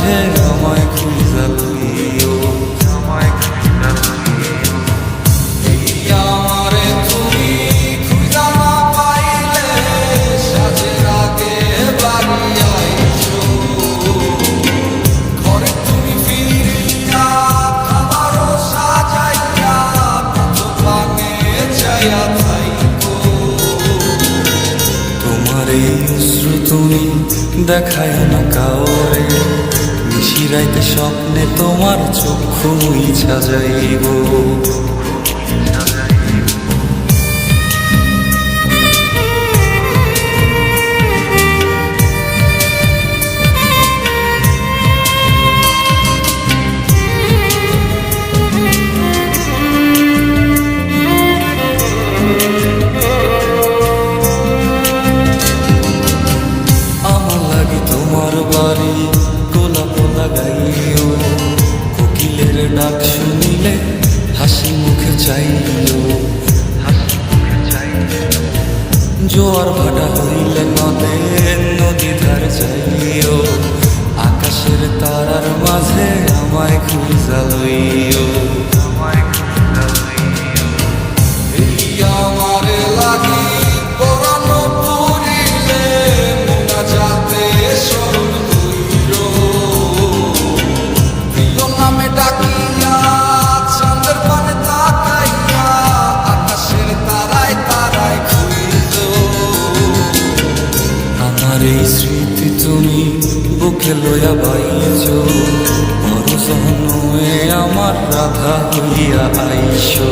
মাঝে আমায় খুঁজা লইও, আমারে তুমি খুঁজা না পাইলে সাজের আগে বাড়ি আইসো, ঘরে তুমি ফিরিয়া খাবারও সাজাইয়া পানে চাইয়া থাইকো। তোমার এই অশ্রু তুমি দেখায় না কাউরে, নিশিরাইতে স্বপ্নে তোমার চক্ষু মুইছা যাইব। তোমার বাড়ি গোলাপ লাগাইও, কোকিলের ডাক শুনিলে হাসি মুখে চাইও, জোয়ার ভাটা হইলে নদে নদী ধার যাইও, আকাশের তারার মাঝে আমায় খুঁজা লইও, আমারে লাগি পরানো পুরিলে মোনা যাতে স্মরণ কইরো, প্রিয় নামে ডাকিয়া চাঁদের পানে তাকাইয়া আকাশের তারায় তারায় খুঁজো। আমার এই স্মৃতি তুমি বুকে লইয়া বাইছো, বড় সহন আমার রাধা হইয়া আইসো।